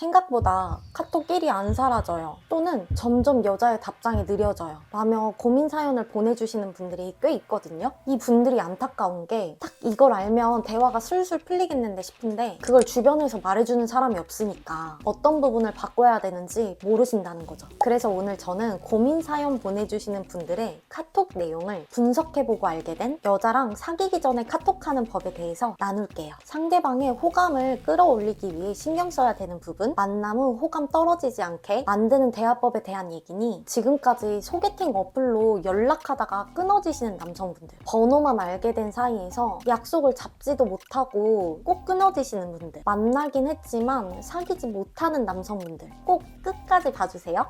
생각보다 카톡 1이 안 사라져요. 또는 점점 여자의 답장이 느려져요. 라며 고민 사연을 보내주시는 분들이 꽤 있거든요. 이 분들이 안타까운 게 딱 이걸 알면 대화가 술술 풀리겠는데 싶은데 그걸 주변에서 말해주는 사람이 없으니까 어떤 부분을 바꿔야 되는지 모르신다는 거죠. 그래서 오늘 저는 고민 사연 보내주시는 분들의 카톡 내용을 분석해보고 알게 된 여자랑 사귀기 전에 카톡하는 법에 대해서 나눌게요. 상대방의 호감을 끌어올리기 위해 신경 써야 되는 부분, 만남 후 호감 떨어지지 않게 만드는 대화법에 대한 얘기니 지금까지 소개팅 어플로 연락하다가 끊어지시는 남성분들, 번호만 알게 된 사이에서 약속을 잡지도 못하고 꼭 끊어지시는 분들, 만나긴 했지만 사귀지 못하는 남성분들 꼭 끝까지 봐주세요.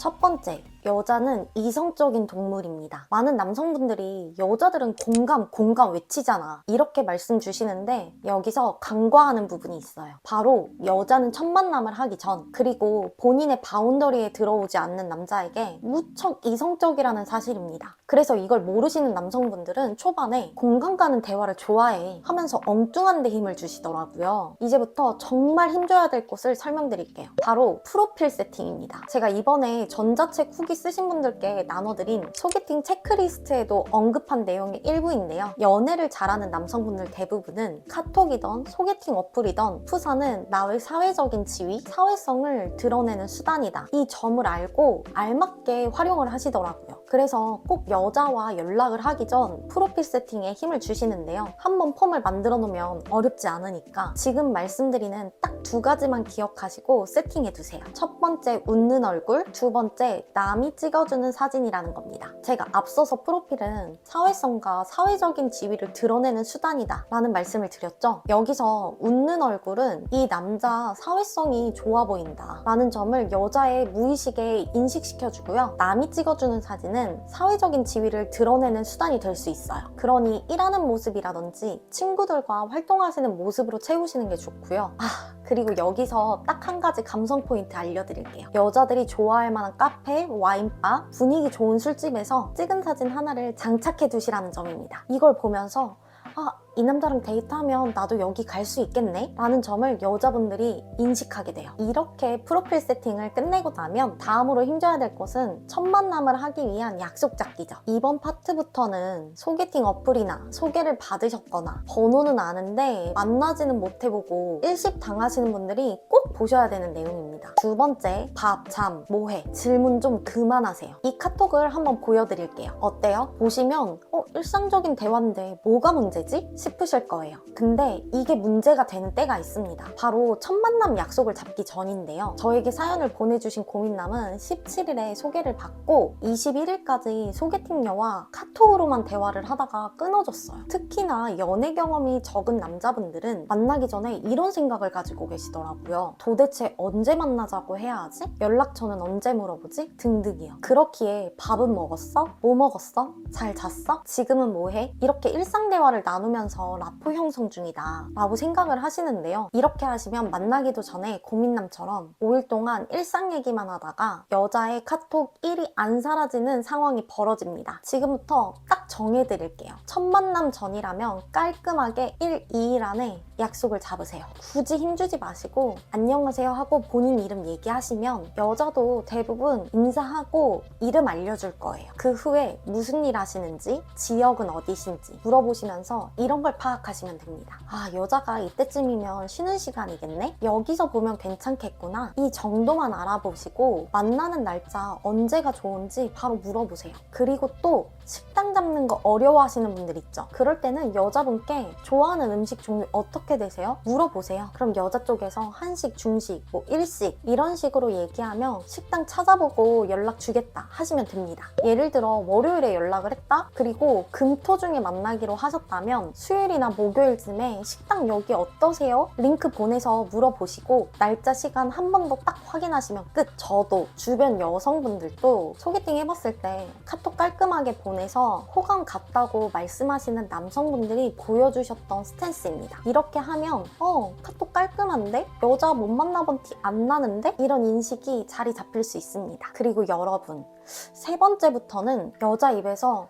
첫 번째, 여자는 이성적인 동물입니다. 많은 남성분들이 여자들은 공감 외치잖아 이렇게 말씀 주시는데 여기서 간과하는 부분이 있어요. 바로 여자는 첫 만남을 하기 전 그리고 본인의 바운더리에 들어오지 않는 남자에게 무척 이성적이라는 사실입니다. 그래서 이걸 모르시는 남성분들은 초반에 공감 가는 대화를 좋아해 하면서 엉뚱한 데 힘을 주시더라고요. 이제부터 정말 힘줘야 될 곳을 설명드릴게요. 바로 프로필 세팅입니다. 제가 이번에 전자책 후기 쓰신 분들께 나눠드린 소개팅 체크리스트에도 언급한 내용의 일부인데요. 연애를 잘하는 남성분들 대부분은 카톡이던 소개팅 어플이던 푸사는 나의 사회적인 지위, 사회성을 드러내는 수단이다. 이 점을 알고 알맞게 활용을 하시더라고요. 그래서 꼭 여자와 연락을 하기 전 프로필 세팅에 힘을 주시는데요. 한번 폼을 만들어 놓으면 어렵지 않으니까 지금 말씀드리는 딱 2가지만 기억하시고 세팅해두세요. 첫 번째, 웃는 얼굴, 두 번째, 남이 찍어주는 사진이라는 겁니다. 제가 앞서서 프로필은 사회성과 사회적인 지위를 드러내는 수단이다 라는 말씀을 드렸죠. 여기서 웃는 얼굴은 이 남자 사회성이 좋아 보인다 라는 점을 여자의 무의식에 인식시켜주고요. 남이 찍어주는 사진은 사회적인 지위를 드러내는 수단이 될 수 있어요. 그러니 일하는 모습이라든지 친구들과 활동하시는 모습으로 채우시는 게 좋고요. 그리고 여기서 딱 한 가지 감성 포인트 알려드릴게요. 여자들이 좋아할 만한 카페, 와인바, 분위기 좋은 술집에서 찍은 사진 하나를 장착해 두시라는 점입니다. 이걸 보면서 이 남자랑 데이트하면 나도 여기 갈 수 있겠네? 라는 점을 여자분들이 인식하게 돼요. 이렇게 프로필 세팅을 끝내고 나면 다음으로 힘줘야 될 것은 첫 만남을 하기 위한 약속 잡기죠. 이번 파트부터는 소개팅 어플이나 소개를 받으셨거나 번호는 아는데 만나지는 못해보고 일식 당하시는 분들이 꼭 보셔야 되는 내용입니다. 두 번째, 밥, 잠, 뭐해? 질문 좀 그만하세요. 이 카톡을 한번 보여드릴게요. 어때요? 보시면 일상적인 대화인데 뭐가 문제지? 싶으실 거예요. 근데 이게 문제가 되는 때가 있습니다. 바로 첫 만남 약속을 잡기 전인데요. 저에게 사연을 보내주신 고민남은 17일에 소개를 받고 21일까지 소개팅녀와 카톡으로만 대화를 하다가 끊어졌어요. 특히나 연애 경험이 적은 남자분들은 만나기 전에 이런 생각을 가지고 계시더라고요. 도대체 언제 만나자고 해야 하지? 연락처는 언제 물어보지? 등등이요. 그렇기에 밥은 먹었어? 뭐 먹었어? 잘 잤어? 지금은 뭐해? 이렇게 일상 대화를 나누면서 라포 형성 중이다 라고 생각을 하시는데요. 이렇게 하시면 만나기도 전에 고민남처럼 5일 동안 일상 얘기만 하다가 여자의 카톡 1이 안 사라지는 상황이 벌어집니다. 지금부터 딱 정해드릴게요. 첫 만남 전이라면 깔끔하게 1, 2일 안에 약속을 잡으세요. 굳이 힘주지 마시고 안녕하세요 하고 본인 이름 얘기하시면 여자도 대부분 인사하고 이름 알려줄 거예요. 그 후에 무슨 일 하시는지, 지역은 어디신지 물어보시면서 이런 걸 파악하시면 됩니다. 여자가 이때쯤이면 쉬는 시간이겠네? 여기서 보면 괜찮겠구나. 이 정도만 알아보시고 만나는 날짜 언제가 좋은지 바로 물어보세요. 그리고 또 식당 잡는 거 어려워하시는 분들 있죠? 그럴 때는 여자분께 좋아하는 음식 종류 어떻게 되세요? 물어보세요. 그럼 여자 쪽에서 한식, 중식, 일식 이런 식으로 얘기하면 식당 찾아보고 연락 주겠다 하시면 됩니다. 예를 들어 월요일에 연락을 했다? 그리고 금토 중에 만나기로 하셨다면 수요일이나 목요일쯤에 식당 여기 어떠세요? 링크 보내서 물어보시고 날짜 시간 한 번 더 딱 확인하시면 끝. 저도 주변 여성분들도 소개팅 해봤을 때 카톡 깔끔하게 보내서 호감 같다고 말씀하시는 남성분들이 보여주셨던 스탠스입니다. 이렇게 하면 카톡 깔끔한데? 여자 못 만나본 티 안 나는데? 이런 인식이 자리 잡힐 수 있습니다. 그리고 여러분, 세 번째부터는 여자 입에서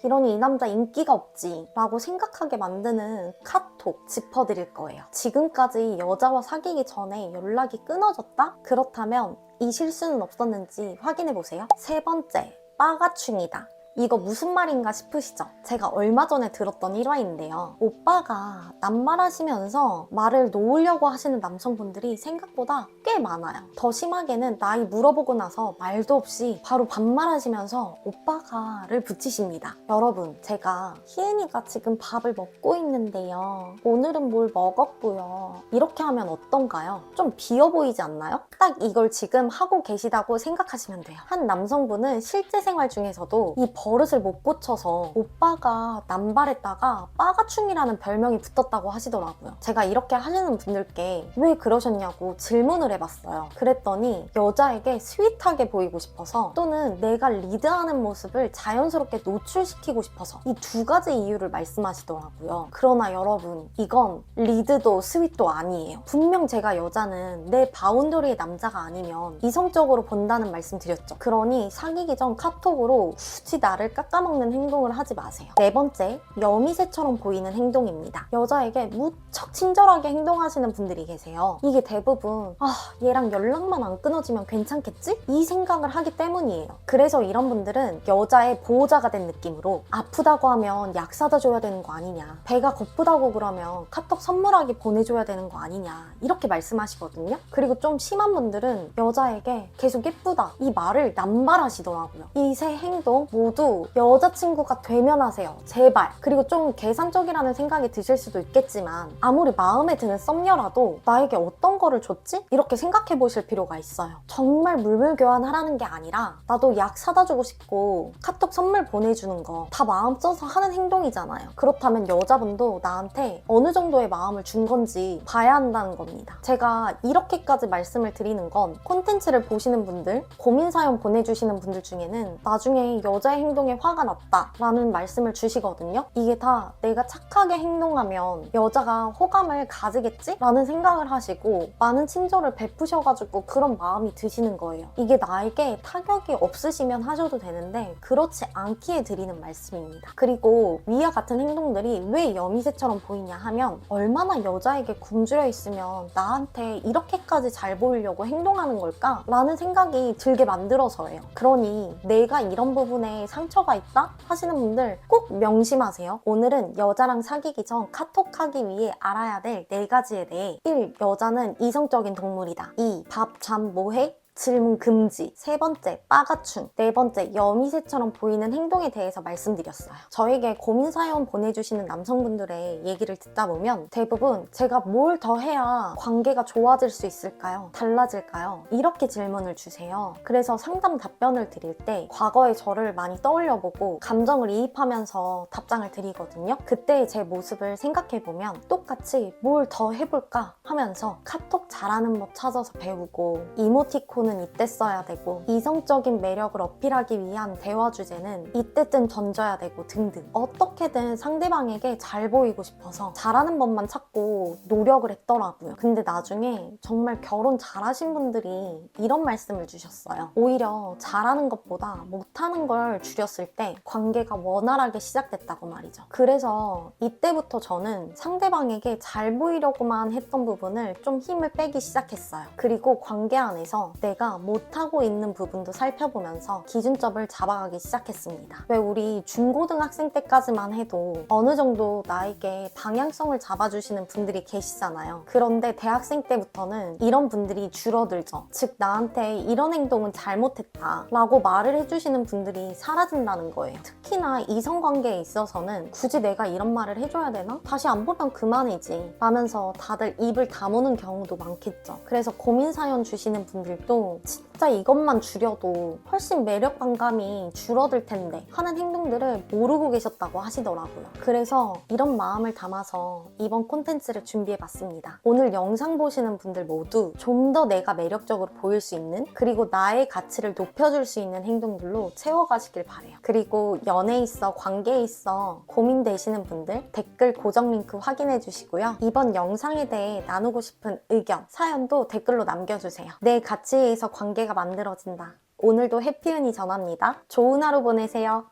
이러니 이 남자 인기가 없지 라고 생각하게 만드는 카톡 짚어드릴 거예요. 지금까지 여자와 사귀기 전에 연락이 끊어졌다? 그렇다면 이 실수는 없었는지 확인해보세요. 세 번째, 빠가충이다. 이거 무슨 말인가 싶으시죠? 제가 얼마 전에 들었던 일화인데요. 오빠가 낱말하시면서 말을 놓으려고 하시는 남성분들이 생각보다 꽤 많아요. 더 심하게는 나이 물어보고 나서 말도 없이 바로 반말하시면서 오빠가를 붙이십니다. 여러분, 제가 희은이가 지금 밥을 먹고 있는데요. 오늘은 뭘 먹었고요. 이렇게 하면 어떤가요? 좀 비어 보이지 않나요? 딱 이걸 지금 하고 계시다고 생각하시면 돼요. 한 남성분은 실제 생활 중에서도 이 버릇을 못 고쳐서 오빠가 남발했다가 빠가충이라는 별명이 붙었다고 하시더라고요. 제가 이렇게 하시는 분들께 왜 그러셨냐고 질문을 해봤어요. 그랬더니 여자에게 스윗하게 보이고 싶어서 또는 내가 리드하는 모습을 자연스럽게 노출시키고 싶어서 이 두 가지 이유를 말씀하시더라고요. 그러나 여러분, 이건 리드도 스윗도 아니에요. 분명 제가 여자는 내 바운더리의 남자가 아니면 이성적으로 본다는 말씀 드렸죠. 그러니 사귀기 전 카톡으로 굳이 나를 깎아먹는 행동을 하지 마세요. 네 번째, 여미새처럼 보이는 행동입니다. 여자에게 무척 친절하게 행동하시는 분들이 계세요. 이게 대부분 얘랑 연락만 안 끊어지면 괜찮겠지? 이 생각을 하기 때문이에요. 그래서 이런 분들은 여자의 보호자가 된 느낌으로 아프다고 하면 약 사다 줘야 되는 거 아니냐, 배가 고프다고 그러면 카톡 선물하기 보내줘야 되는 거 아니냐, 이렇게 말씀하시거든요. 그리고 좀 심한 분들은 여자에게 계속 예쁘다 이 말을 남발하시더라고요. 이 세 행동 모두 여자친구가 되면 하세요. 제발. 그리고 좀 계산적이라는 생각이 드실 수도 있겠지만 아무리 마음에 드는 썸녀라도 나에게 어떤 거를 줬지? 이렇게 생각해 보실 필요가 있어요. 정말 물물 교환하라는 게 아니라 나도 약 사다 주고 싶고 카톡 선물 보내주는 거 다 마음 써서 하는 행동이잖아요. 그렇다면 여자분도 나한테 어느 정도의 마음을 준 건지 봐야 한다는 겁니다. 제가 이렇게까지 말씀을 드리는 건 콘텐츠를 보시는 분들, 고민 사연 보내주시는 분들 중에는 나중에 여자의 행동에 화가 났다 라는 말씀을 주시거든요. 이게 다 내가 착하게 행동하면 여자가 호감을 가지겠지? 라는 생각을 하시고 많은 친절을 베푸셔가지고 그런 마음이 드시는 거예요. 이게 나에게 타격이 없으시면 하셔도 되는데 그렇지 않기에 드리는 말씀입니다. 그리고 위와 같은 행동들이 왜 여미새처럼 보이냐 하면 얼마나 여자에게 굶주려 있으면 나한테 이렇게까지 잘 보이려고 행동하는 걸까? 라는 생각이 들게 만들어서예요. 그러니 내가 이런 부분에 상처가 있다? 하시는 분들 꼭 명심하세요. 오늘은 여자랑 사귀기 전 카톡하기 위해 알아야 될 4가지에 대해 1. 여자는 이성적인 동물이다. 2. 밥, 잠, 뭐해? 질문 금지. 세 번째, 빠가충. 네 번째, 여미새처럼 보이는 행동에 대해서 말씀드렸어요. 저에게 고민 사연 보내주시는 남성분들의 얘기를 듣다 보면 대부분 제가 뭘 더 해야 관계가 좋아질 수 있을까요? 달라질까요? 이렇게 질문을 주세요. 그래서 상담 답변을 드릴 때 과거의 저를 많이 떠올려보고 감정을 이입하면서 답장을 드리거든요. 그때의 제 모습을 생각해보면 똑같이 뭘 더 해볼까 하면서 카톡 잘하는 법 찾아서 배우고 이모티콘 는 이때 써야 되고 이성적인 매력을 어필하기 위한 대화 주제는 이때쯤 던져야 되고 등등 어떻게든 상대방에게 잘 보이고 싶어서 잘하는 법만 찾고 노력을 했더라고요. 근데 나중에 정말 결혼 잘하신 분들이 이런 말씀을 주셨어요. 오히려 잘하는 것보다 못하는 걸 줄였을 때 관계가 원활하게 시작됐다고 말이죠. 그래서 이때부터 저는 상대방에게 잘 보이려고만 했던 부분을 좀 힘을 빼기 시작했어요. 그리고 관계 안에서 내가 못하고 있는 부분도 살펴보면서 기준점을 잡아가기 시작했습니다. 왜 우리 중고등학생 때까지만 해도 어느 정도 나에게 방향성을 잡아주시는 분들이 계시잖아요. 그런데 대학생 때부터는 이런 분들이 줄어들죠. 즉 나한테 이런 행동은 잘못했다 라고 말을 해주시는 분들이 사라진다는 거예요. 특히나 이성관계에 있어서는 굳이 내가 이런 말을 해줘야 되나? 다시 안 보면 그만이지 라면서 다들 입을 다무는 경우도 많겠죠. 그래서 고민 사연 주시는 분들도 진짜 이것만 줄여도 훨씬 매력 반감이 줄어들 텐데 하는 행동들을 모르고 계셨다고 하시더라고요. 그래서 이런 마음을 담아서 이번 콘텐츠를 준비해봤습니다. 오늘 영상 보시는 분들 모두 좀 더 내가 매력적으로 보일 수 있는 그리고 나의 가치를 높여줄 수 있는 행동들로 채워가시길 바래요. 그리고 연애에 있어 관계에 있어 고민되시는 분들 댓글 고정 링크 확인해 주시고요. 이번 영상에 대해 나누고 싶은 의견, 사연도 댓글로 남겨주세요. 내 가치에 의해서 관계가 만들어진다. 오늘도 해피은이 전합니다. 좋은 하루 보내세요.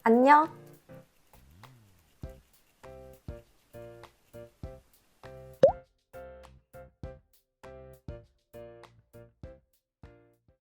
안녕!